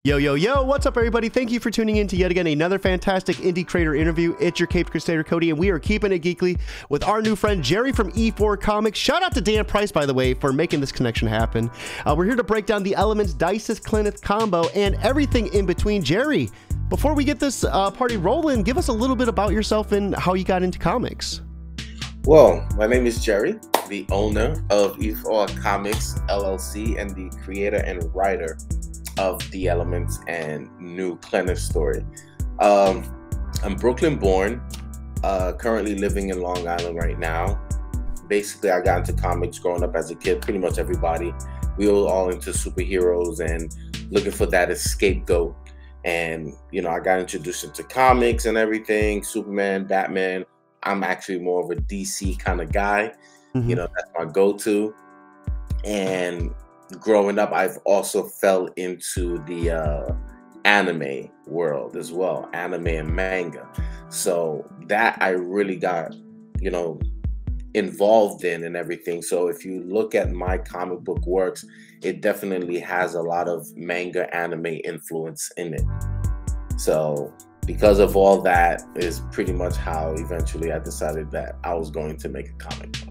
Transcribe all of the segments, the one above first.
Yo, yo, yo, what's up, everybody? Thank you for tuning in to yet again another fantastic indie creator interview. It's your Caped Crusader Cody, and we are keeping it geekly with our new friend Jerry from E4 Comics. Shout out to Dan Price, by the way, for making this connection happen. We're here to break down the elements Dysis Clineth combo and everything in between. Jerry, before we get this party rolling, give us a little bit about yourself and how you got into comics. Well, my name is Jerry, the owner of E4 Comics LLC and the creator and writer of The Elements and New Clineth story. I'm Brooklyn born, currently living in Long Island right now. Basically, I got into comics growing up as a kid. Pretty much everybody. We were all into superheroes and looking for that scapegoat. And, you know, I got introduced into comics and everything, Superman, Batman. I'm actually more of a DC kind of guy. You know, that's my go-to. And growing up, I've also fell into the anime world as well, anime and manga. So that I really got, you know, involved in and everything. So if you look at my comic book works, it definitely has a lot of manga anime influence in it. So because of all that is pretty much how eventually I decided that I was going to make a comic book.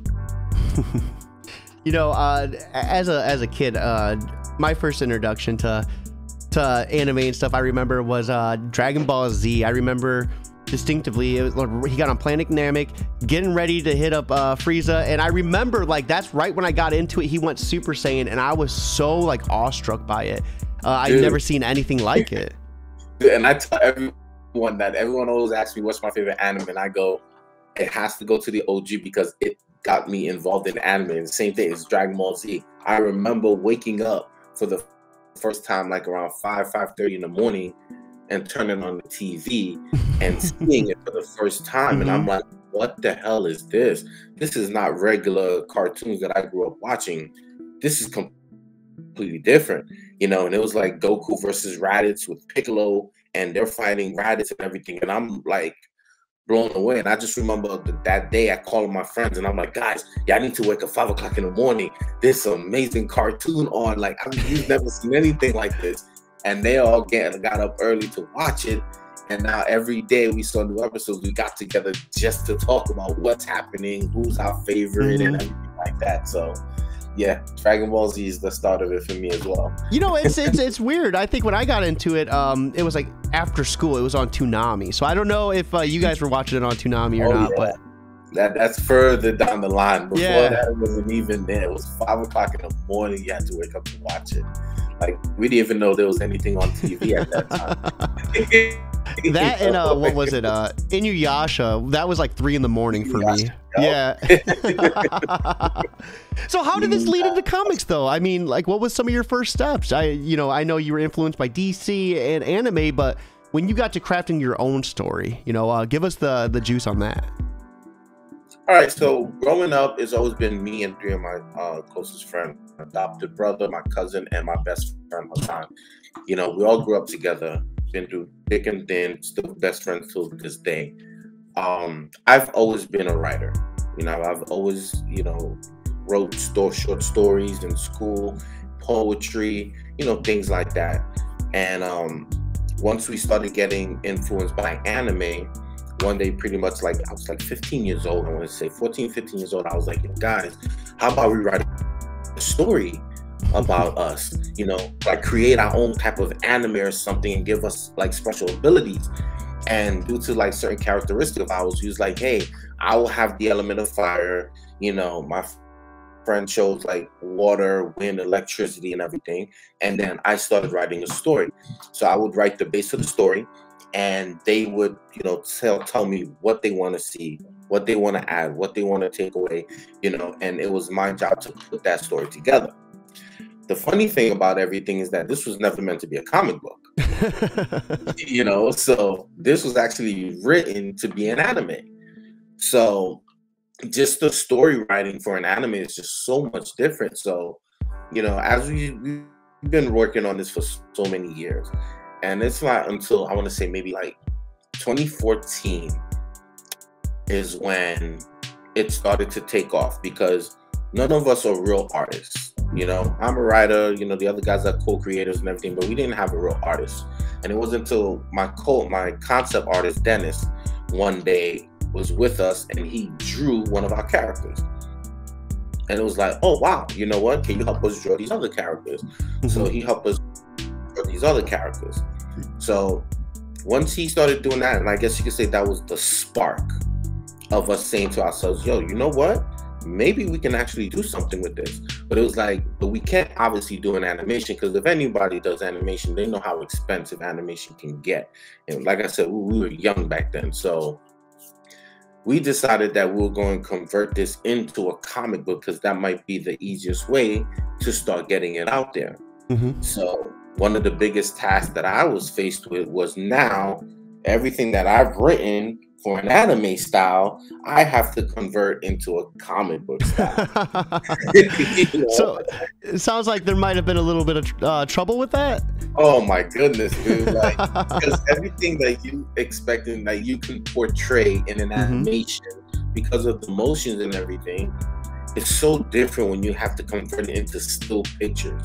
You know, as a kid, my first introduction to anime and stuff I remember was Dragon Ball Z. I remember distinctively it was, he got on Planet Namek, getting ready to hit up Frieza, and I remember like that's right when I got into it. He went Super Saiyan, and I was so like awestruck by it. I'd never seen anything like it. And I tell everyone that everyone always asks me what's my favorite anime, and I go, it has to go to the OG because it got me involved in anime. And the same thing as Dragon Ball Z. I remember waking up for the first time like around 5:30 in the morning and turning on the TV and seeing it for the first time. And I'm like, what the hell is this? This is not regular cartoons that I grew up watching. This is completely different, you know. And it was like Goku versus Raditz with Piccolo, and they're fighting Raditz and everything. And I'm like blown away. And I just remember that day I called my friends and I'm like, guys, yeah, I need to wake up 5 o'clock in the morning. There's some amazing cartoon on. Like, you've never seen anything like this. And they all got up early to watch it. And now every day we saw new episodes, we got together just to talk about what's happening, who's our favorite, and everything like that. So yeah, Dragon Ball Z is the start of it for me as well. You know, it's weird. I think when I got into it, it was like after school. It was on Toonami. So I don't know if you guys were watching it on Toonami or not, yeah. But that's further down the line. Before that, it wasn't even there. It was 5 o'clock in the morning. You had to wake up to watch it. Like, we didn't even know there was anything on TV at that time. That and what was it? Inuyasha. That was like 3 in the morning for me. Yeah. So how did this lead into comics, though? I mean, like, what was some of your first steps? I know you were influenced by DC and anime, but when you got to crafting your own story, you know, give us the juice on that. All right. So growing up, it's always been me and 3 of my closest friends, my adopted brother, my cousin, and my best friend, Hassan. You know, we all grew up together. Been through thick and thin, still best friends till this day. I've always been a writer. You know, I've always, you know, wrote short stories in school, poetry, you know, things like that. And once we started getting influenced by anime, one day pretty much like, I was like 15 years old, I want to say 14, 15 years old. I was like, yo, guys, how about we write a story about us, you know, like create our own type of anime or something and give us like special abilities. And due to like certain characteristics of ours, he was like, hey, I will have the element of fire, you know, my friend chose like water, wind, electricity and everything. And then I started writing a story. So I would write the base of the story and they would, you know, tell me what they want to see, what they want to add, what they want to take away, you know, and it was my job to put that story together. The funny thing about everything is that this was never meant to be a comic book, you know, so this was actually written to be an anime. So just the story writing for an anime is just so much different. So, you know, as we've been working on this for so many years, and it's not until I want to say maybe like 2014 is when it started to take off, because none of us are real artists. You know, I'm a writer, you know, the other guys are co-creators and everything, but we didn't have a real artist. And it wasn't until my concept artist, Dennis, one day was with us and he drew one of our characters. And it was like, oh, wow, you know what? Can you help us draw these other characters? So he helped us draw these other characters. So once he started doing that, and I guess you could say that was the spark of us saying to ourselves, yo, you know what? Maybe we can actually do something with this. But it was like, but we can't obviously do an animation, because if anybody does animation, they know how expensive animation can get. And like I said, we were young back then. So we decided that we were going to convert this into a comic book, because that might be the easiest way to start getting it out there. So one of the biggest tasks that I was faced with was, now everything that I've written for an anime style, I have to convert into a comic book style. You know? So it sounds like there might have been a little bit of trouble with that. Oh my goodness, dude! Like, because everything that you expecting that you can portray in an animation, because of the motions and everything, it's so different when you have to convert it into still pictures.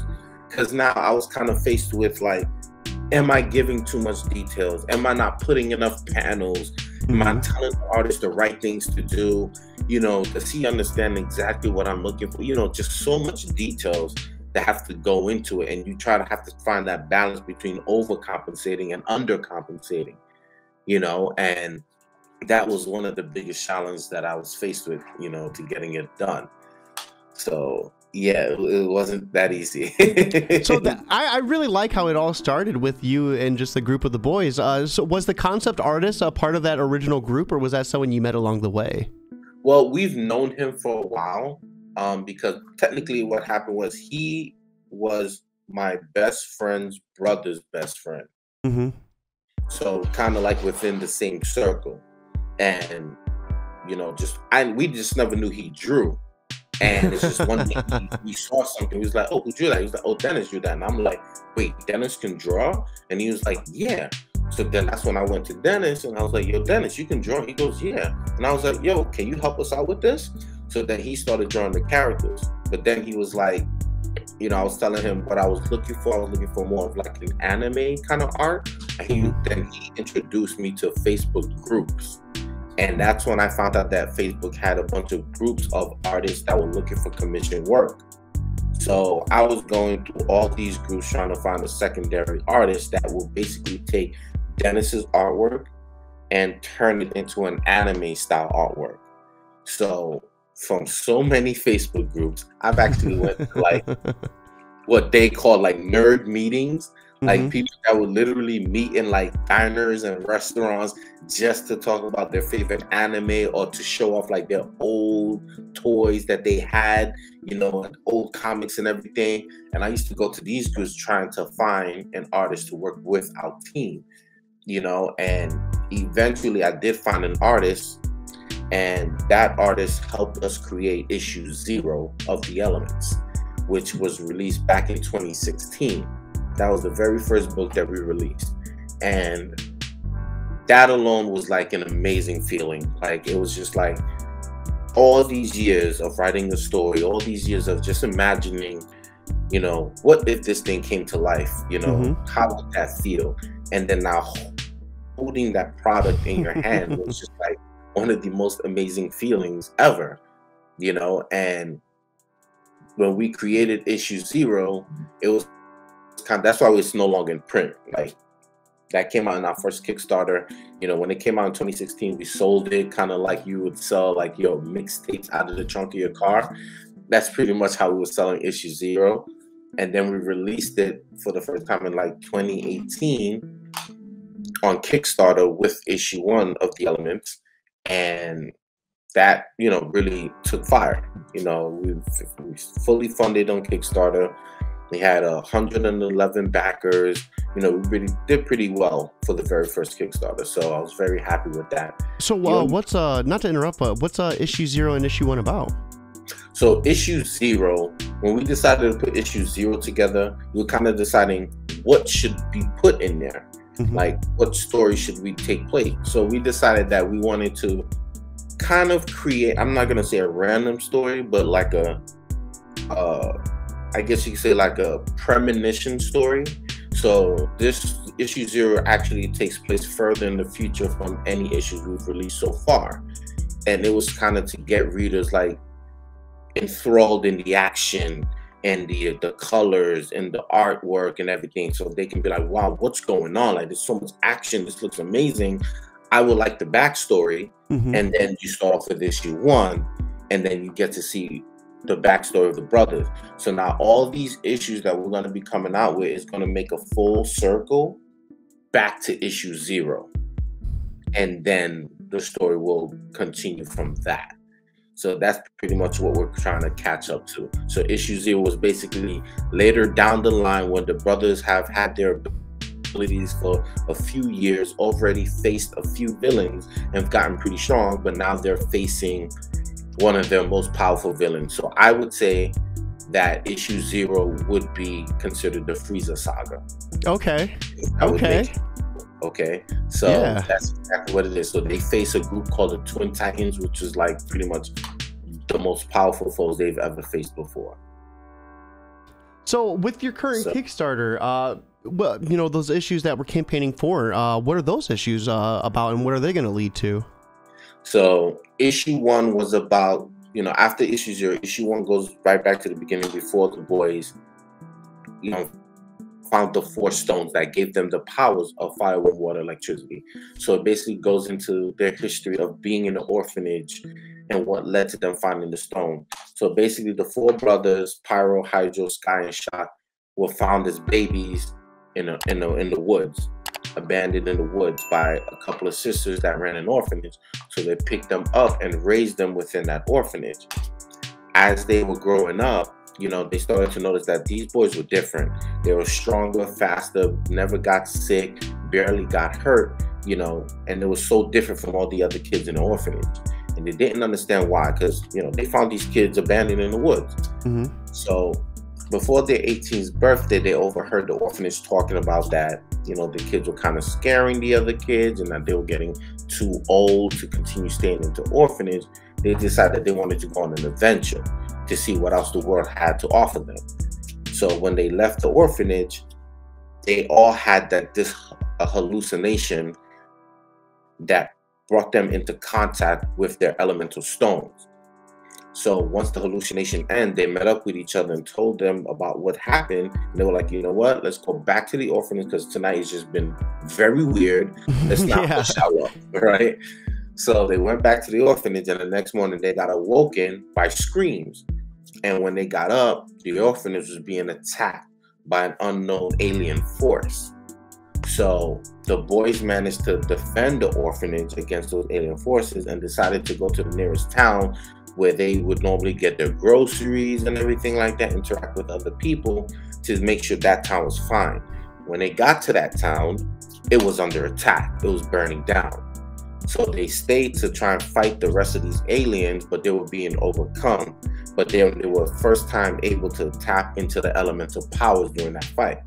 Because now I was kind of faced with, like, am I giving too much details? Am I not putting enough panels? Am I telling the artist the right things to do? You know, does he understand exactly what I'm looking for? You know, just so much details that have to go into it. And you have to find that balance between overcompensating and undercompensating, you know, and that was one of the biggest challenges that I was faced with, you know, to getting it done. So yeah, it wasn't that easy. So I really like how it all started with you and just the group of the boys. So was the concept artist a part of that original group, or was that someone you met along the way? Well, we've known him for a while, because technically what happened was he was my best friend's brother's best friend. So kind of like within the same circle. And, you know, we just never knew he drew. And it's just one day we saw something. He was like, oh, who drew that? He was like, oh, Dennis drew that. And I'm like, wait, Dennis can draw? And he was like, yeah. So then that's when I went to Dennis and I was like, yo, Dennis, you can draw? He goes, yeah. And I was like, yo, can you help us out with this? So then he started drawing the characters. But then he was like, you know, I was telling him what I was looking for. I was looking for more of like an anime kind of art. And then he introduced me to Facebook groups. And that's when I found out that Facebook had a bunch of groups of artists that were looking for commission work. So I was going through all these groups trying to find a secondary artist that will basically take Dennis's artwork and turn it into an anime style artwork. So from so many Facebook groups, I've actually went to like what they call like nerd meetings. Like people that would literally meet in like diners and restaurants just to talk about their favorite anime or to show off like their old toys that they had, you know, and old comics and everything. And I used to go to these groups trying to find an artist to work with our team, you know, and eventually I did find an artist, and that artist helped us create issue 0 of The Elements, which was released back in 2016. That was the very first book that we released. And that alone was like an amazing feeling. Like, it was just like all these years of writing the story, all these years of just imagining, you know, what if this thing came to life? You know, how would that feel? And then now holding that product in your hand was just like one of the most amazing feelings ever, you know. And when we created issue 0, it was that's why it's no longer in print. Like, that came out in our first Kickstarter. You know, when it came out in 2016, we sold it kind of like you would sell like your mixtapes out of the trunk of your car. That's pretty much how we were selling issue 0. And then we released it for the first time in like 2018 on Kickstarter with issue 1 of The Elements. And that, you know, really took fire. You know, we fully funded on Kickstarter. We had 111 backers. You know, we really did pretty well for the very first Kickstarter. So I was very happy with that. So what's, not to interrupt, but what's issue 0 and issue 1 about? So issue 0, when we decided to put issue 0 together, we were kind of deciding what should be put in there. Like, what story should we take place? So we decided that we wanted to kind of create, I'm not going to say a random story, but like I guess you could say like a premonition story. So this issue 0 actually takes place further in the future from any issues we've released so far. And it was kind of to get readers like enthralled in the action and the colors and the artwork and everything, so they can be like, wow, what's going on? Like, there's so much action, this looks amazing, I would like the backstory. And then you start off with issue 1, and then you get to see the backstory of the brothers. So now all these issues that we're going to be coming out with is going to make a full circle back to issue 0, and then the story will continue from that. So that's pretty much what we're trying to catch up to. So issue 0 was basically later down the line when the brothers have had their abilities for a few years, already faced a few villains and have gotten pretty strong, but now they're facing one of their most powerful villains. So I would say that issue 0 would be considered the Frieza saga. Okay. Okay, so yeah, that's exactly what it is. So they face a group called the Twin Titans, which is like pretty much the most powerful foes they've ever faced before. So with your current Kickstarter, well, you know, those issues that we're campaigning for, what are those issues about, and what are they going to lead to? So issue 1 was about, you know, after issue 0, issue 1 goes right back to the beginning before the boys, you know, found the 4 stones that gave them the powers of fire, wind, water, electricity. So it basically goes into their history of being in the orphanage and what led to them finding the stone. So basically the 4 brothers, Pyro, Hydro, Sky, and Shock, were found as babies in the woods, abandoned in the woods by a couple of sisters that ran an orphanage. So they picked them up and raised them within that orphanage. As they were growing up, you know, they started to notice that these boys were different. They were stronger, faster, never got sick, barely got hurt, you know, and it was so different from all the other kids in the orphanage. And they didn't understand why, because, you know, they found these kids abandoned in the woods. So before their 18th birthday, they overheard the orphanage talking about that, you know, the kids were kind of scaring the other kids and that they were getting too old to continue staying in the orphanage. They decided they wanted to go on an adventure to see what else the world had to offer them. So when they left the orphanage, they all had a hallucination that brought them into contact with their elemental stones. So once the hallucination ended, they met up with each other and told them about what happened. And they were like, you know what, let's go back to the orphanage because tonight has just been very weird. Let's not push out, right? So they went back to the orphanage, and the next morning they got awoken by screams. And when they got up, the orphanage was being attacked by an unknown alien force. So the boys managed to defend the orphanage against those alien forces and decided to go to the nearest town where they would normally get their groceries and everything like that, interact with other people to make sure that town was fine. When they got to that town, it was under attack. It was burning down. So they stayed to try and fight the rest of these aliens, but they were being overcome. But they were first time able to tap into the elemental powers during that fight.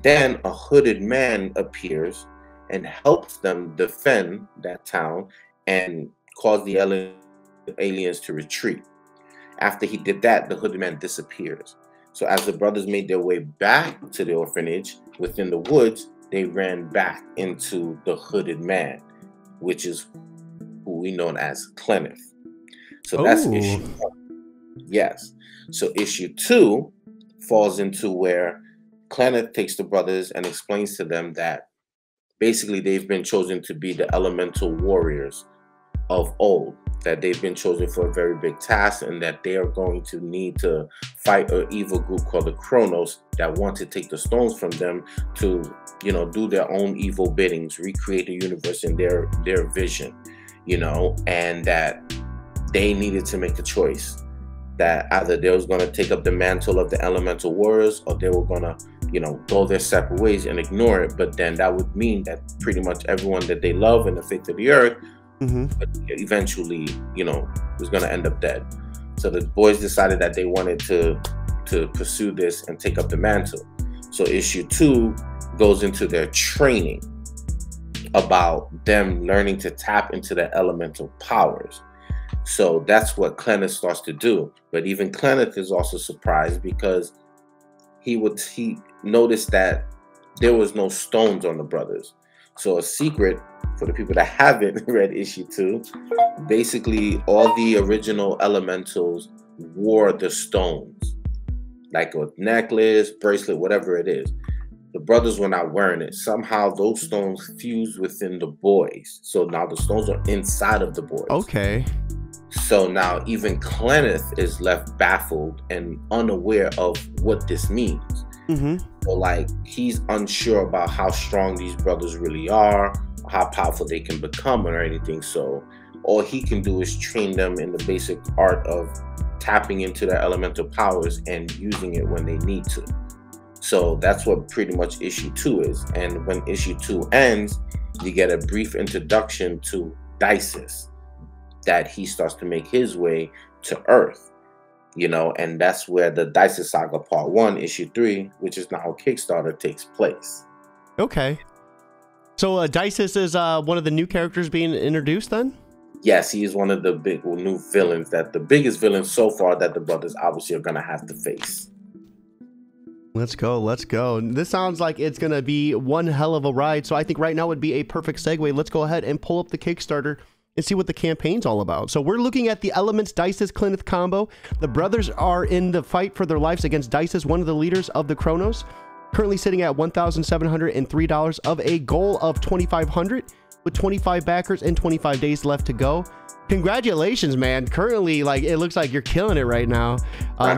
Then a hooded man appears and helps them defend that town and cause the aliens to retreat. After he did that, the hooded man disappears. So as the brothers made their way back to the orphanage within the woods, they ran back into the hooded man, which is who we know as Clenneth. So that's issue 1. Yes. So issue 2 falls into where Clenneth takes the brothers and explains to them that basically they've been chosen to be the elemental warriors of old, that they've been chosen for a very big task, and that they are going to need to fight an evil group called the Chronos that want to take the stones from them to, you know, do their own evil biddings, recreate the universe in their vision, you know, and that they needed to make a choice, that either they was going to take up the mantle of the elemental warriors, or they were going to, you know, go their separate ways and ignore it. But then that would mean that pretty much everyone that they love in the face of the earth but eventually, you know, was going to end up dead. So the boys decided that they wanted to pursue this and take up the mantle. So issue 2 goes into their training about them learning to tap into the elemental powers. So that's what Clenneth starts to do. But even Clenneth is also surprised because he noticed that there was no stones on the brothers. So a secret for the people that haven't read issue 2, basically all the original elementals wore the stones, like a necklace, bracelet, whatever it is. The brothers were not wearing it. Somehow those stones fused within the boys. So now the stones are inside of the boys. Okay. So now even Clenneth is left baffled and unaware of what this means. So like he's unsure about how strong these brothers really are, how powerful they can become or anything. So all he can do is train them in the basic art of tapping into their elemental powers and using it when they need to. So that's what pretty much issue 2 is. And when issue 2 ends, you get a brief introduction to Dysis, that he starts to make his way to Earth, you know, and that's where the Dysis Saga Part 1, issue 3, which is now a Kickstarter, takes place. Okay. So Dysis is one of the new characters being introduced then? Yes, he is one of the big new villains, the biggest villain so far that the brothers obviously are going to have to face. Let's go. Let's go. This sounds like it's going to be one hell of a ride. So I think right now would be a perfect segue. Let's go ahead and pull up the Kickstarter and see what the campaign's all about. So we're looking at the Elements Dysis Clenneth combo. The brothers are in the fight for their lives against Dysis, one of the leaders of the Chronos, currently sitting at $1,703 of a goal of $2,500 with 25 backers and 25 days left to go. Congratulations, man. Currently, like, it looks like you're killing it right now.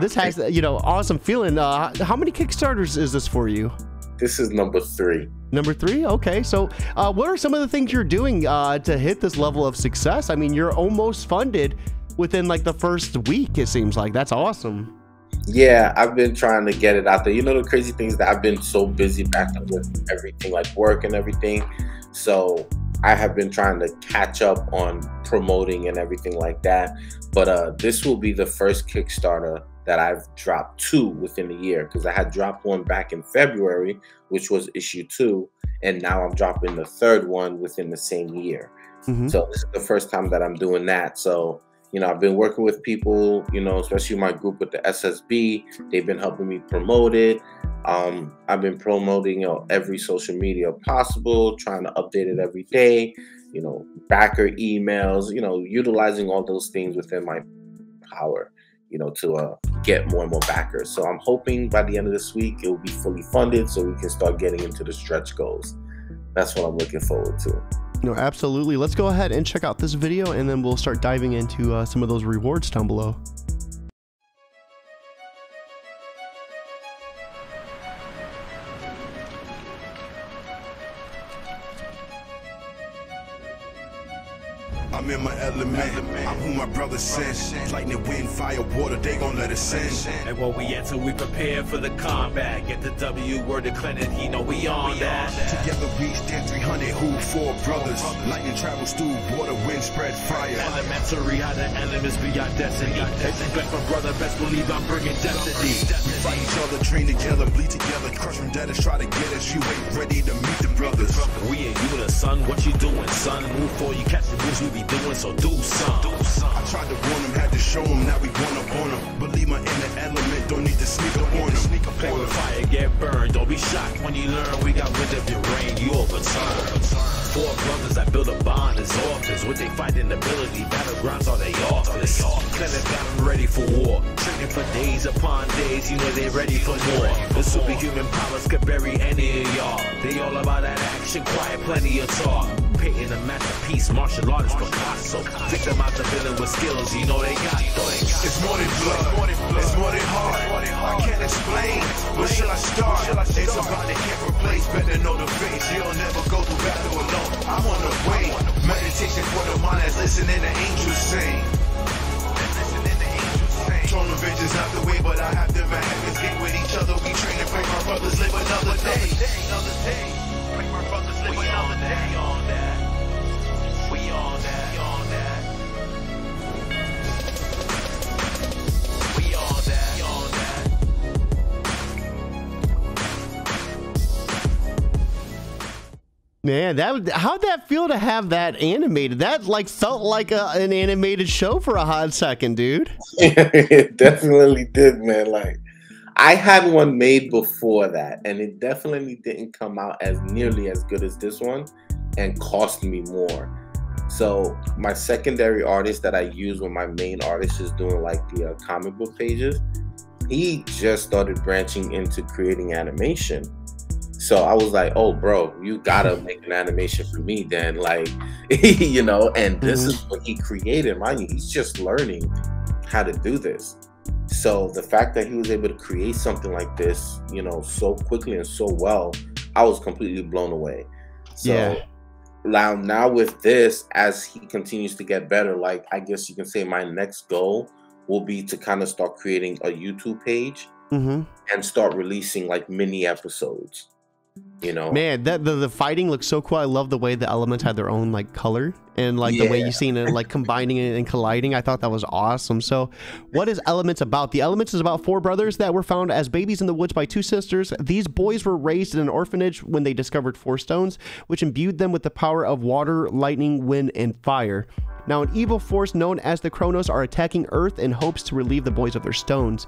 This has, you know, awesome feeling. How many Kickstarters is this for you? This is number 3. Number 3? Okay. So what are some of the things you're doing to hit this level of success? I mean, you're almost funded within like the first week, it seems like. That's awesome. Yeah, I've been trying to get it out there. You know, the crazy thing is that I've been so busy backed up with everything, like work and everything. So I have been trying to catch up on promoting and everything like that. But this will be the first Kickstarter that I've dropped 2 within a year, because I had dropped one back in February, which was issue 2, and now I'm dropping the 3rd one within the same year. So this is the first time that I'm doing that. So, you know, I've been working with people, you know, especially my group with the SSB. They've been helping me promote it. I've been promoting, you know, every social media possible, trying to update it every day, you know, backer emails, you know, utilizing all those things within my power, you know, to get more and more backers. So I'm hoping by the end of this week, it will be fully funded so we can start getting into the stretch goals. That's what I'm looking forward to. No, absolutely. Let's go ahead and check out this video, and then we'll start diving into some of those rewards down below. I'm in my element, I'm who my brother sent. Lightning, wind, fire, water, they gon' let us in. And when we enter, we prepare for the combat. Get the W word to Clenneth, he know we on that. Together we stand 300, who 4 brothers. Lightning travels through water, wind, spread fire. Elementary, how the elements be our destiny. Expect my brother, best believe I'm bringing destiny. We fight each other, train together, bleed together. Crush vendettas, try to get us. You ain't ready to meet the brothers. We in unison, what you doing, son? Move for you, catch the moves we be doing, so do some. I tried to warn them, had to show them, now we one up on them. Believe my in the element, don't need to sneak up on them. Play with fire, get burned, don't be shocked when you learn we got wind of your rain, you overturn. 4 brothers that build a bond as orphans, with they fighting ability, battlegrounds are they office. Clenneth got them ready for war, training for days upon days, you know they ready for more. The superhuman powers could bury any of y'all. They all about that action, quiet, plenty of talk. Painting a masterpiece, martial artist Picasso. Pick them out the villain with skills, you know they got. It's more than blood, it's more than heart. I can't explain, where should I start? It's about to get replaced, better know the face. You'll never go through battle alone. I'm on the way. Meditation for the mind that's listening to angels sing. Throne of visions out the way, but I have them at heaven's gate with each other. We train and pray my brothers live another day. Pray my brothers live another day. We on that. Man, how'd that feel to have that animated? That like felt like an animated show for a hot second, dude. It definitely did, man. Like, I had one made before that, and it definitely didn't come out as nearly as good as this one, and cost me more. So my secondary artist that I use when my main artist is doing like the comic book pages, he just started branching into creating animation. So I was like, oh, bro, you gotta make an animation for me then. Like, you know, and this is what he created. Mind you, he's just learning how to do this. So the fact that he was able to create something like this, you know, so quickly and so well, I was completely blown away. So Yeah. now with this, as he continues to get better, like, I guess you can say my next goal will be to kind of start creating a YouTube page and start releasing like mini episodes. You know, man, that the fighting looks so cool. I love the way the elements had their own like color and like the way you seen it like combining it and colliding. I thought that was awesome. So what is Elements about? The Elements is about 4 brothers that were found as babies in the woods by 2 sisters. These boys were raised in an orphanage when they discovered 4 stones, which imbued them with the power of water, lightning, wind, and fire. Now an evil force known as the Chronos are attacking Earth in hopes to relieve the boys of their stones.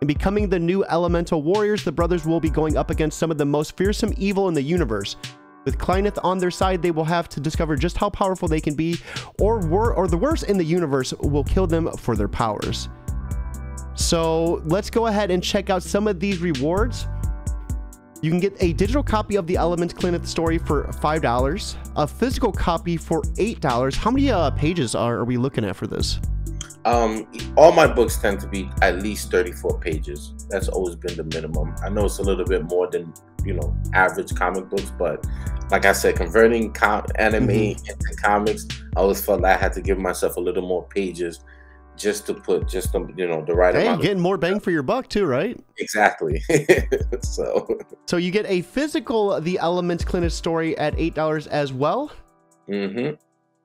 In becoming the new elemental warriors, the brothers will be going up against some of the most fearsome evil in the universe. With Kleineth on their side, they will have to discover just how powerful they can be, or the worst in the universe will kill them for their powers. So let's go ahead and check out some of these rewards. You can get a digital copy of the Elements Kleineth story for $5, a physical copy for $8. How many pages are we looking at for this? All my books tend to be at least 34 pages. That's always been the minimum. I know it's a little bit more than, you know, average comic books, but like I said, converting anime into comics, I always felt like I had to give myself a little more pages just to put just the, you know, the right amount. Hey, getting more bang for your buck too, right? Exactly. So you get a physical The Elements Kleineth story at $8 as well.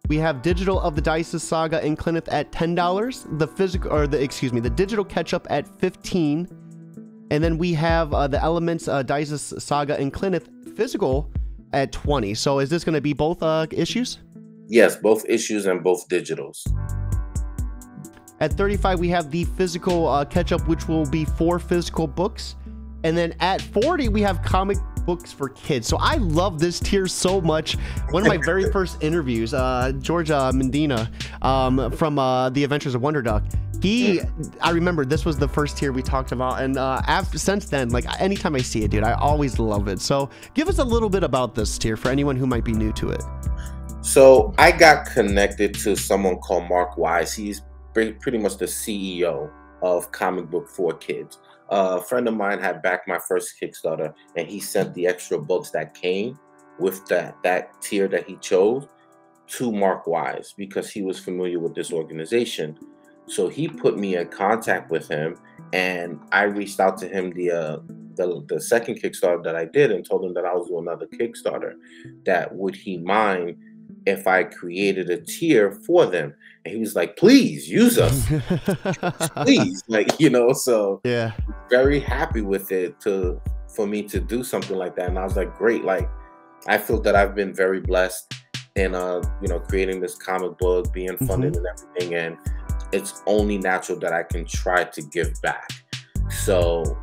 We have digital of the Dysis Saga and Kleineth at $10. The physical, or the digital catch-up at $15. And then we have the Elements Dysis Saga and Kleineth physical at $20. So is this going to be both issues? Yes, both issues and both digitals. At $35, we have the physical catch-up, which will be 4 physical books. And then at $40, we have comic books for kids. So I love this tier so much. One of my very first interviews, George Mendina from The Adventures of Wonder Duck, I remember this was the first tier we talked about, and since then, like anytime I see it, dude, I always love it. So give us a little bit about this tier for anyone who might be new to it. So I got connected to someone called Mark Wise. He's pretty much the CEO of Comic Book for Kids. A friend of mine had backed my first Kickstarter, and he sent the extra books that came with that tier that he chose to Mark Wise because he was familiar with this organization. So he put me in contact with him, and I reached out to him the second Kickstarter that I did and told him that I was doing another Kickstarter, that would he mind if I created a tier for them. And he was like, please use us. Please. Like, you know, so yeah, very happy with it for me to do something like that. And I was like, great. Like, I feel that I've been very blessed in you know, creating this comic book, being funded and everything. And it's only natural that I can try to give back. So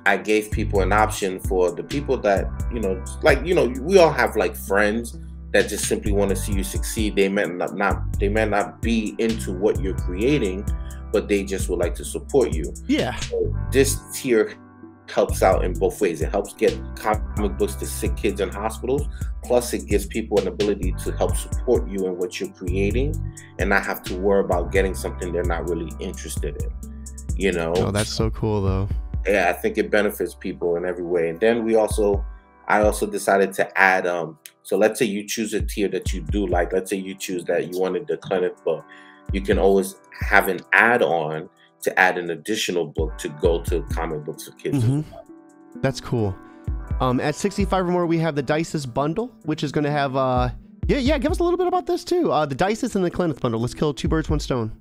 I gave people an option for the people that, you know, like, you know, we all have like friends that just simply want to see you succeed. They may not be into what you're creating, but they just would like to support you. Yeah. So this tier helps out in both ways. It helps get comic books to sick kids in hospitals. Plus, it gives people an ability to help support you in what you're creating and not have to worry about getting something they're not really interested in. You know? Oh, that's so cool, though. Yeah, I think it benefits people in every way. And then I also decided to add, so let's say you choose a tier that you do like. Let's say you choose that you wanted the Kleineth book. You can always have an add-on to add an additional book to go to comic books for kids. That's cool. At 65 or more, we have the Dysis bundle, which is going to have, give us a little bit about this too. The Dysis and the Kleineth bundle. Let's kill 2 birds, 1 stone.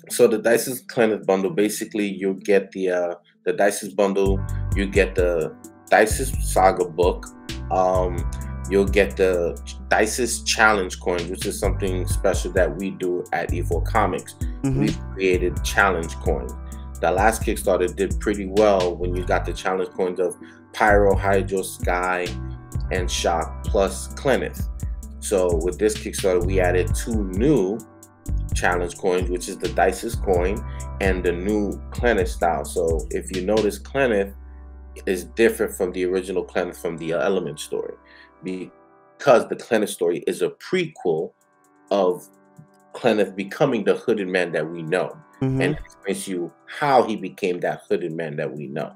So the Dysis Kleineth bundle, basically you get the Dysis bundle, you get the Dysis Saga book, you'll get the Dysis challenge coins, which is something special that we do at E4 Comics. We've created challenge coins. The last Kickstarter did pretty well when you got the challenge coins of Pyro, Hydro, Sky, and Shock, plus Clenith. So with this Kickstarter, we added 2 new challenge coins, which is the Dysis coin and the new Clenith style. So if you notice, Clenith is different from the original Clenith from the Element story, because the Clenith story is a prequel of Clenith becoming the hooded man that we know, and explains you how he became that hooded man that we know.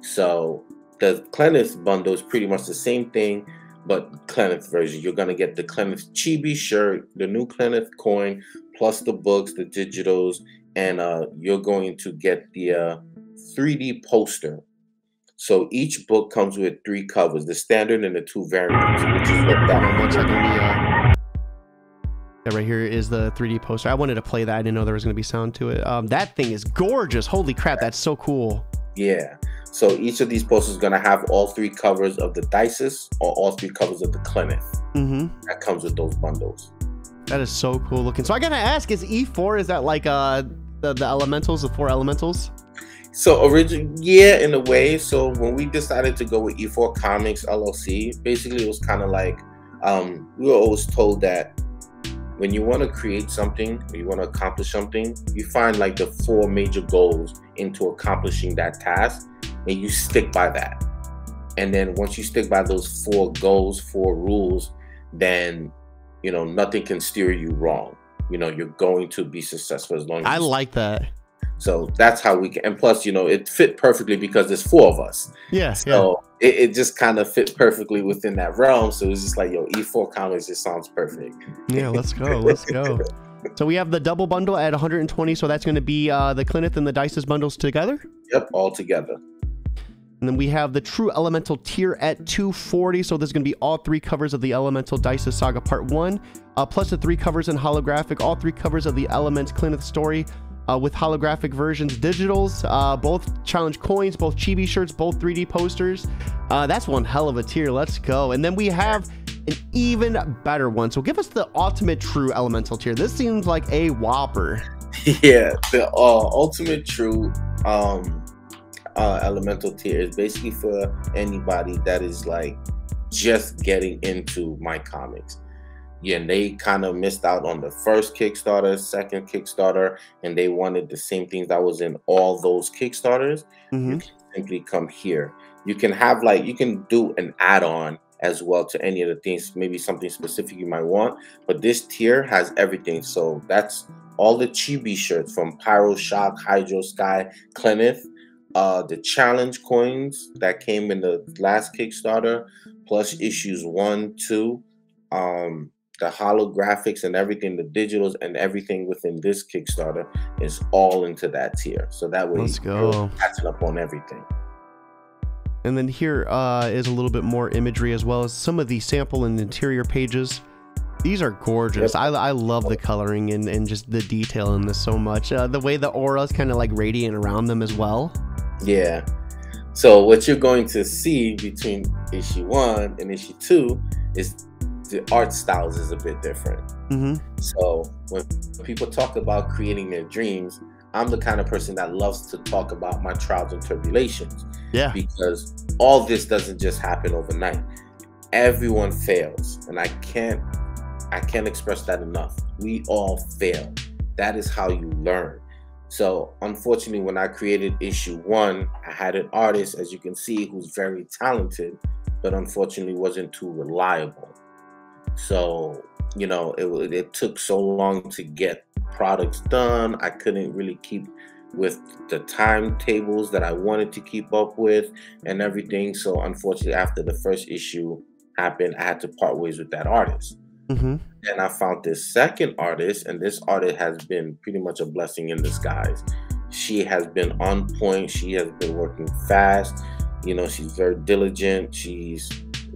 So the Clenith bundle is pretty much the same thing, but Clenith version. You're gonna get the Clenith chibi shirt, the new Clenith coin, plus the books, the digitals, and you're going to get the 3D poster. So each book comes with 3 covers, the standard and the 2 variants, which is what that one second. Yeah, right here is the 3D poster. I wanted to play that. I didn't know there was going to be sound to it. That thing is gorgeous. Holy crap, that's so cool. Yeah. So each of these posters is going to have all 3 covers of the Dysis or all 3 covers of the Clenith. That comes with those bundles. That is so cool looking. So I got to ask, is E4, is that like the elementals, the 4 elementals? So yeah, in a way. So when we decided to go with E4 Comics LLC, basically it was kind of like, we were always told that when you want to create something, or you want to accomplish something, you find like the 4 major goals into accomplishing that task, and you stick by that. And then once you stick by those 4 goals, 4 rules, then, you know, nothing can steer you wrong. You know, you're going to be successful as long as I like that. So that's how we can, and plus, you know, it fit perfectly because there's 4 of us. Yeah. So it just kind of fit perfectly within that realm. So it's just like, yo, E4 Comics just sounds perfect. Yeah, let's go. Let's go. So we have the double bundle at 120. So that's going to be the Clenith and the Dysis bundles together? Yep, all together. And then we have the True Elemental tier at 240. So there's going to be all 3 covers of the Elemental Dysis Saga Part 1, plus the 3 covers in holographic, all 3 covers of the Elements Clenith story, with holographic versions, digitals, both challenge coins, both chibi shirts, both 3D posters. That's one hell of a tier. Let's go. And then we have an even better one. So give us the ultimate true elemental tier. This seems like a whopper. Yeah, the ultimate true elemental tier is basically for anybody that is like just getting into my comics. Yeah, and they kind of missed out on the first Kickstarter, second Kickstarter, and they wanted the same things that was in all those Kickstarters. You can simply come here. You can have like, you can do an add-on as well to any of the things, maybe something specific you might want, but this tier has everything. So that's all the chibi shirts from Pyro, Shock, Hydro, Sky, Clenith, the challenge coins that came in the last Kickstarter, plus issues 1, 2, the holographics and everything, the digitals and everything within this Kickstarter is all into that tier. So that way you're catching up on everything. And then here is a little bit more imagery as well as some of the sample and interior pages. These are gorgeous. Yep. I love the coloring and just the detail in this so much. The way the aura is kind of like radiant around them as well. Yeah. So what you're going to see between issue 1 and issue 2 is the art styles is a bit different. So when people talk about creating their dreams, I'm the kind of person that loves to talk about my trials and tribulations. Yeah. Because all this doesn't just happen overnight. Everyone fails, and I can't express that enough. We all fail. That is how you learn. So unfortunately, when I created issue 1, I had an artist, as you can see, who's very talented, but unfortunately wasn't too reliable. So, you know, it took so long to get products done. I couldn't really keep with the timetables that I wanted to keep up with and everything. So unfortunately, after the first issue happened, I had to part ways with that artist. And I found this second artist, and this artist has been pretty much a blessing in disguise. She has been on point. She has been working fast. You know, she's very diligent. She's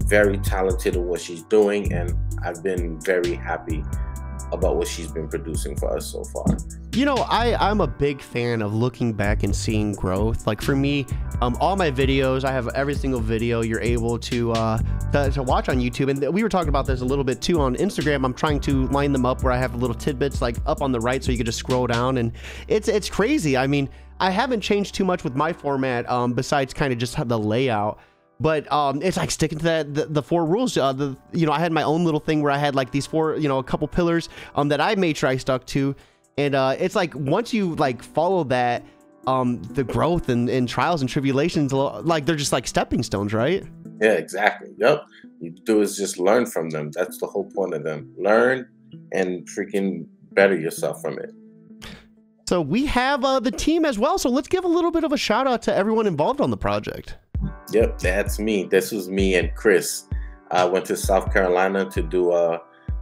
very talented at what she's doing, and I've been very happy about what she's been producing for us so far. You know, I'm a big fan of looking back and seeing growth. Like for me, all my videos, I have every single video you're able to watch on YouTube. And we were talking about this a little bit too on Instagram. I'm trying to line them up where I have little tidbits like up on the right so you can just scroll down. And it's crazy. I mean, I haven't changed too much with my format besides kind of just the layout. But it's like sticking to the 4 rules. You know, I had my own little thing where I had like these 4, you know, a couple pillars that I made sure I stuck to. And it's like once you like follow that, the growth and trials and tribulations, like they're just like stepping stones, right? Yeah, exactly. Yep. You do is just learn from them. That's the whole point of them. Learn and freaking better yourself from it. So we have the team as well. So let's give a little bit of a shout out to everyone involved on the project. Yep, that's me. This was me and Chris. I went to South Carolina to do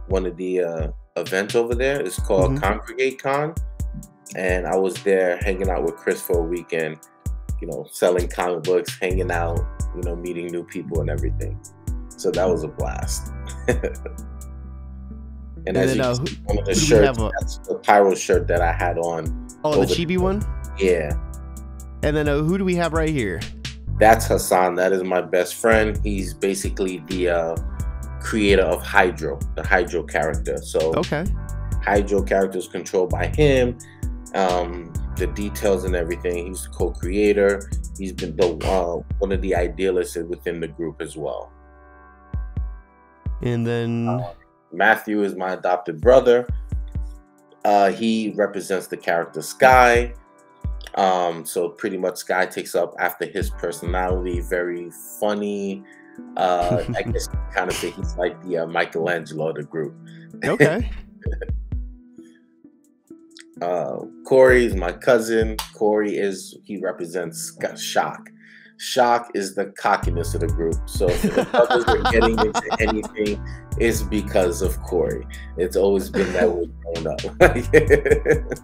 one of the events over there. It's called Congregate Con, and I was there hanging out with Chris for a weekend, you know, selling comic books, hanging out, you know, meeting new people and everything. So that was a blast. And as then, you see, one of the shirts, that's the Pyro shirt that I had on. Oh, the chibi one? Yeah. And then who do we have right here? That's Hassan. That is my best friend. He's basically the creator of Hydro, the Hydro character. So okay, Hydro character is controlled by him. The details and everything. He's the co-creator. He's been the one of the idealists within the group as well. And then Matthew is my adopted brother. He represents the character Sky. So pretty much Sky takes up after his personality. Very funny. I guess you kind of say he's like the Michelangelo of the group. Okay. Corey is my cousin. Corey he represents Shock. Shock is the cockiness of the group. So if the brothers are getting into anything, it's because of Corey. It's always been that way growing up.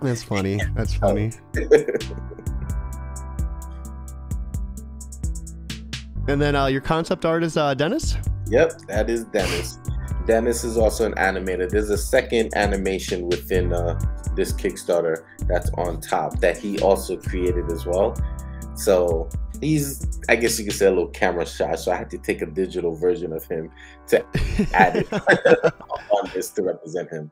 That's funny. That's funny. And then your concept art is Dennis? Yep, that is Dennis. Dennis is also an animator. There's a second animation within this Kickstarter that's on top that he also created as well. So he's, I guess you could say, a little camera shy. So I had to take a digital version of him to add it on this to represent him.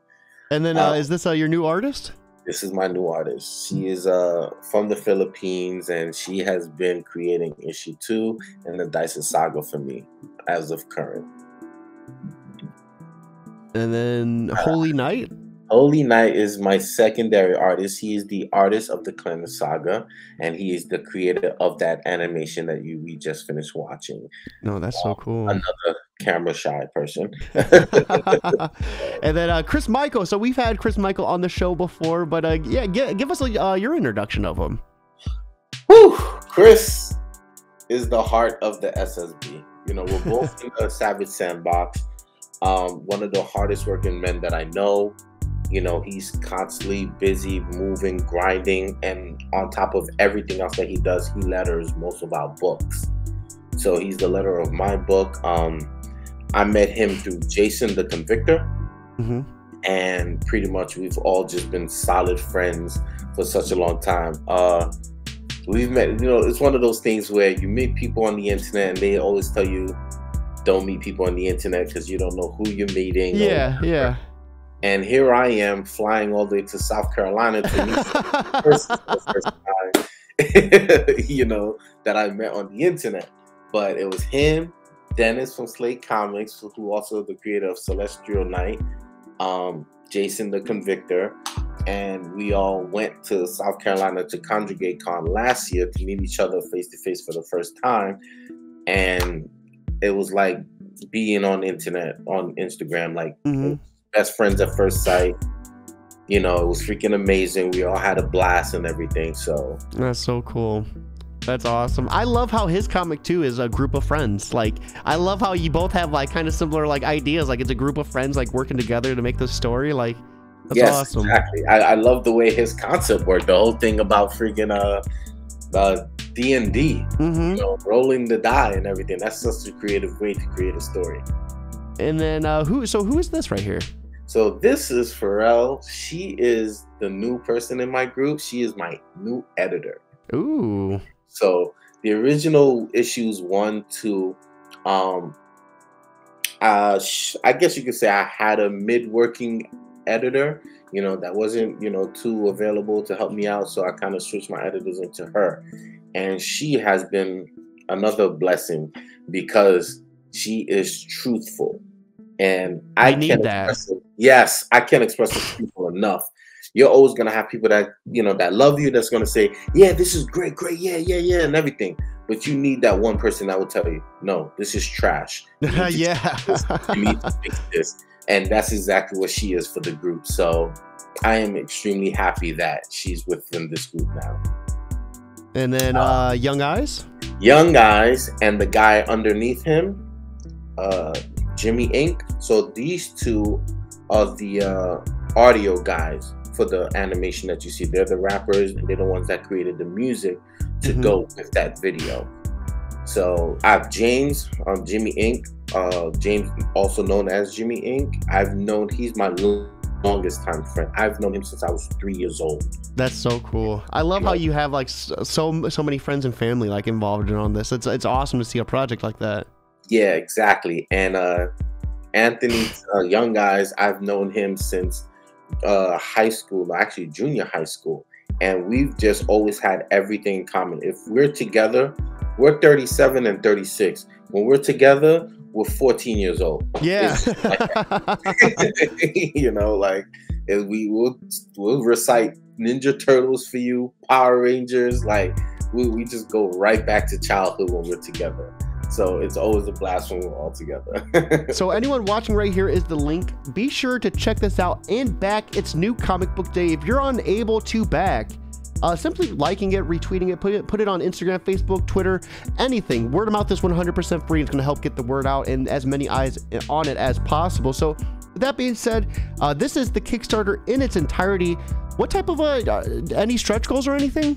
And then is this your new artist? This is my new artist. She is from the Philippines, and she has been creating issue 2 and the Dysis Saga for me as of current. And then Holy Knight? Holy Knight is my secondary artist. He is the artist of the Chronos Saga, and he is the creator of that animation that we just finished watching. No, that's so cool. Another camera shy person. And then Chris Michael. So we've had Chris Michael on the show before, but yeah, give us your introduction of him. Whew. Chris is the heart of the SSB. You know, we're both in the Savage Sandbox. One of the hardest working men that I know. You know, he's constantly busy, moving, grinding, and on top of everything else that he does, he letters most of our books. So he's the letterer of my book. I met him through Jason the Convictor, and pretty much we've all just been solid friends for such a long time. We've met, you know, it's one of those things where you meet people on the internet and they always tell you, don't meet people on the internet because you don't know who you're meeting. Yeah. And here I am flying all the way to South Carolina to meet the first time, you know, that I met on the internet. But it was him, Dennis from Slate Comics, who also the creator of Celestial Knight, Jason the Convictor, and we all went to South Carolina to Congregate Con last year to meet each other face to face for the first time. And it was like being on the internet, on Instagram, like best friends at first sight. You know, it was freaking amazing. We all had a blast and everything. So that's so cool. That's awesome. I love how his comic too is a group of friends. Like, I love how you both have like kind of similar like ideas. Like, it's a group of friends like working together to make this story. Like, that's awesome. Exactly. I love the way his concept worked. The whole thing about freaking D&D, you know, rolling the die and everything. That's such a creative way to create a story. And then who is this right here? So this is Pharrell. She is the new person in my group. She is my new editor. Ooh. So the original issues 1, 2, I guess you could say I had a mid-working editor, that wasn't, too available to help me out. So I kind of switched my editors into her. And she has been another blessing because she is truthful. And I can't express it. Yes, I can't express it to people enough. You're always gonna have people that that love you, that's gonna say, yeah, this is great, yeah, and everything. But you need that one person that will tell you, no, this is trash. Yeah. You need to fix this. And that's exactly what she is for the group. So I am extremely happy that she's within this group now. And then Young Eyes? Young Eyes and the guy underneath him, Jimmy Inc. So these two are the audio guys for the animation that you see. They're the rappers and they're the ones that created the music to go with that video. So I have James, Jimmy Inc. James, also known as Jimmy Inc. He's my longest time friend. I've known him since I was 3 years old. That's so cool. I love how you have like so many friends and family like involved in on this. It's awesome to see a project like that. Yeah, exactly. And Anthony, Young Guys, I've known him since high school, actually junior high school, and we've just always had everything in common. If we're together, we're 37 and 36. When we're together, we're 14 years old. Yeah. We'll recite Ninja Turtles for you, Power Rangers. Like we just go right back to childhood when we're together. So it's always a blast when we're all together. So anyone watching right here is the link. Be sure to check this out and back its new comic book day. If you're unable to back, simply liking it, retweeting it, put it on Instagram, Facebook, Twitter, anything. Word of mouth is 100% free. It's going to help get the word out and as many eyes on it as possible. So with that being said, this is the Kickstarter in its entirety. What type of any stretch goals or anything?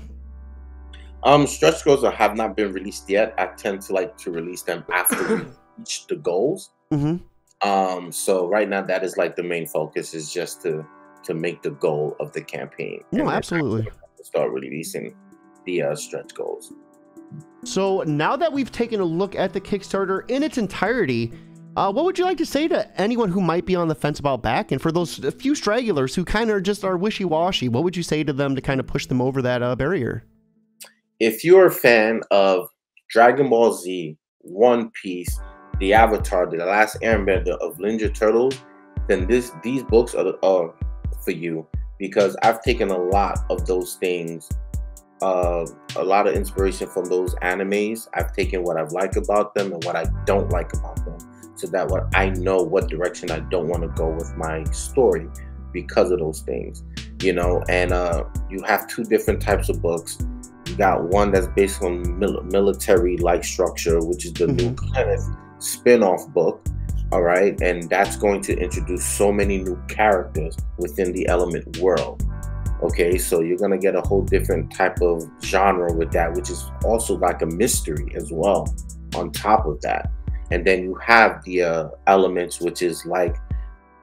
Stretch goals have not been released yet. I tend to release them after we reach the goals. So right now that is like the main focus, is just to make the goal of the campaign. No, absolutely. Start releasing the stretch goals. So now that we've taken a look at the Kickstarter in its entirety, what would you like to say to anyone who might be on the fence about back? And for those few stragglers who kind of just are wishy-washy, what would you say to them to kind of push them over that barrier? If you're a fan of Dragon Ball Z, One Piece, The Avatar, The Last Airbender of Ninja Turtles, then these books are for you, because I've taken a lot of those things, a lot of inspiration from those animes. I've taken what I like about them and what I don't like about them, so that I know what direction I don't want to go with my story because of those things, and you have two different types of books. You got one that's based on military-like structure, which is the new kind of spin-off book. All right, and that's going to introduce so many new characters within the Element world. Okay, so you're gonna get a whole different type of genre with that, which is also like a mystery as well on top of that. And then you have the Elements, which is like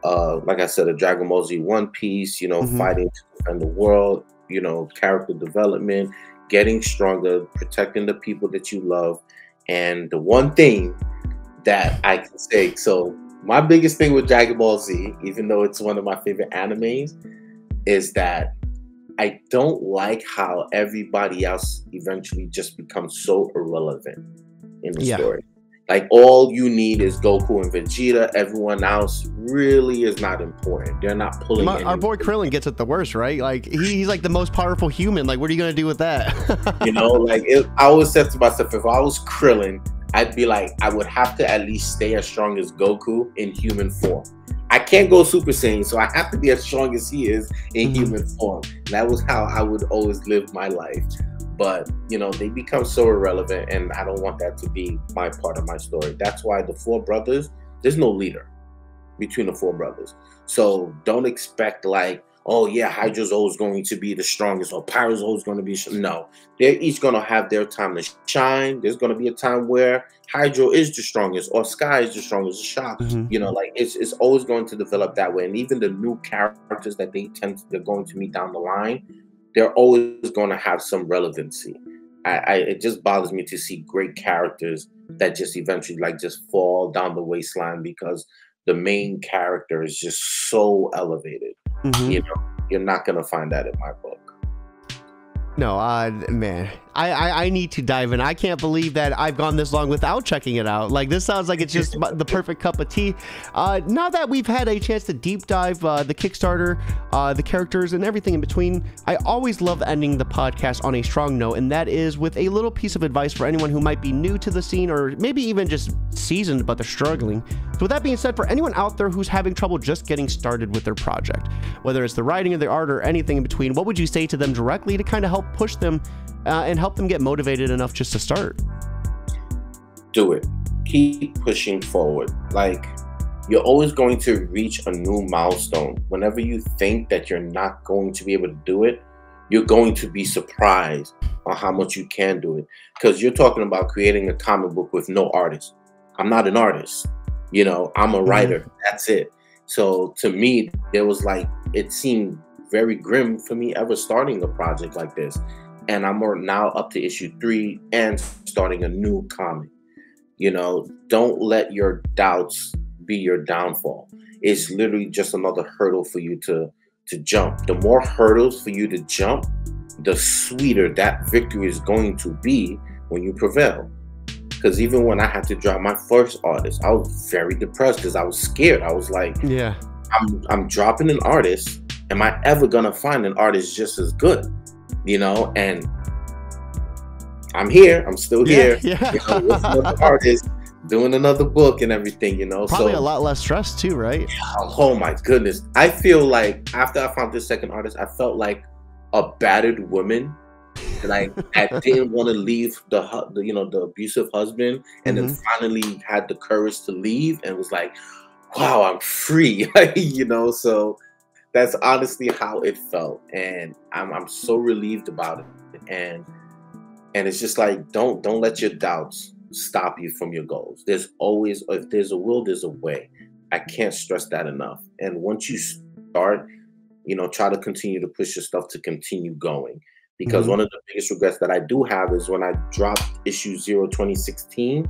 I said, a Dragon Ball Z, One Piece, fighting to defend the world, character development, getting stronger, protecting the people that you love. And the one thing that I can say, so my biggest thing with Dragon Ball Z, even though it's one of my favorite animes, is that I don't like how everybody else eventually just becomes so irrelevant in the story. Like, all you need is Goku and Vegeta. Everyone else really is not important. They're not pulling. Our boy Krillin gets it the worst, right? Like, he's like the most powerful human. Like, what are you gonna do with that? I always said to myself, if I was Krillin, I'd be like, I would have to at least stay as strong as Goku in human form. I can't go Super Saiyan, so I have to be as strong as he is in human form. And that was how I would always live my life. But, they become so irrelevant, and I don't want that to be my part of my story. That's why the four brothers, there's no leader between the four brothers. So don't expect like, oh yeah, Hydra's always going to be the strongest, or Pyro's always going to be. No, they're each going to have their time to shine. There's going to be a time where Hydro is the strongest, or Sky is the strongest, Shock. You know, like it's always going to develop that way. And even the new characters that they're going to meet down the line, they're always going to have some relevancy. It just bothers me to see great characters that just eventually like just fall down the waistline because the main character is just so elevated. You know, you're not gonna find that in my book. No, man, I need to dive in. I can't believe that I've gone this long without checking it out. Like, this sounds like it's just the perfect cup of tea. Now that we've had a chance to deep dive the Kickstarter, the characters, and everything in between, I always love ending the podcast on a strong note, and that is with a little piece of advice for anyone who might be new to the scene, or maybe even just seasoned but they're struggling. So with that being said, for anyone out there who's having trouble just getting started with their project, whether it's the writing or the art or anything in between, what would you say to them directly to kind of help push them and help them get motivated enough just to start? Do it. Keep pushing forward. Like, you're always going to reach a new milestone. Whenever you think that you're not going to be able to do it, you're going to be surprised on how much you can do it. Because you're talking about creating a comic book with no artist. I'm not an artist. You know, I'm a writer. That's it. So to me, there was like, it seemed very grim for me ever starting a project like this. And I'm now up to issue 3 and starting a new comic. You know, don't let your doubts be your downfall. It's literally just another hurdle for you to jump. The more hurdles for you to jump, the sweeter that victory is going to be when you prevail. Because even when I had to drop my first artist, I was very depressed because I was scared. I was like, yeah, I'm dropping an artist. Am I ever gonna find an artist just as good? You know, and I'm here. I'm still here. Yeah. You know, with another artist, doing another book and everything. You know, probably a lot less stress too, right? Oh my goodness! I feel like after I found this second artist, I felt like a battered woman. Like, I didn't want to leave the abusive husband, and then finally had the courage to leave, and was like, wow, I'm free. You know, so that's honestly how it felt, and I'm so relieved about it. And it's just like, don't let your doubts stop you from your goals. There's always, if there's a will, there's a way. I can't stress that enough. And once you start, you know, try to continue to push your stuff to continue going. Because one of the biggest regrets that I do have is when I dropped issue 0 2016,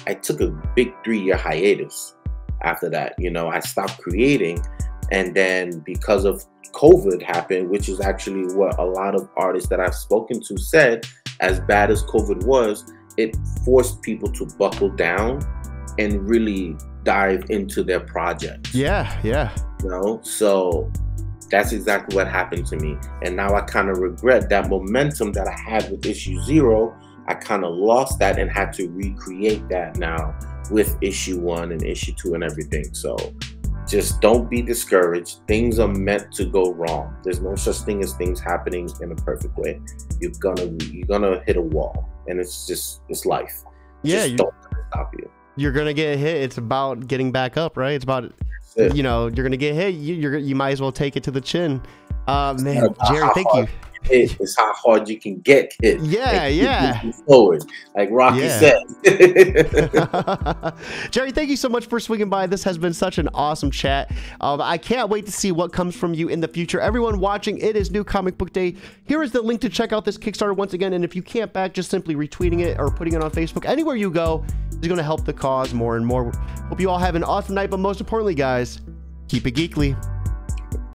I took a big 3-year hiatus after that. You know, I stopped creating. And then because of COVID happened, which is actually what a lot of artists that I've spoken to said, as bad as COVID was, it forced people to buckle down and really dive into their projects. Yeah. You know, so that's exactly what happened to me. And now I kind of regret that momentum that I had with issue 0. I kind of lost that and had to recreate that now with issue 1 and issue 2 and everything. So just don't be discouraged. Things are meant to go wrong. There's no such thing as things happening in a perfect way. You're gonna hit a wall, and it's life. Yeah, just don't let it stop you. You're gonna get hit. It's about getting back up, right? It's about, you know, you're gonna get hit. You might as well take it to the chin. Man, Jerry, thank you. It's how hard you can get hit. Yeah. Forward, like Rocky said. Jerry, thank you so much for swinging by. This has been such an awesome chat. I can't wait to see what comes from you in the future. Everyone watching, it is New Comic Book Day. Here is the link to check out this Kickstarter once again. And if you can't back, just simply retweeting it or putting it on Facebook. Anywhere you go is going to help the cause more and more. Hope you all have an awesome night. But most importantly, guys, keep it geekly.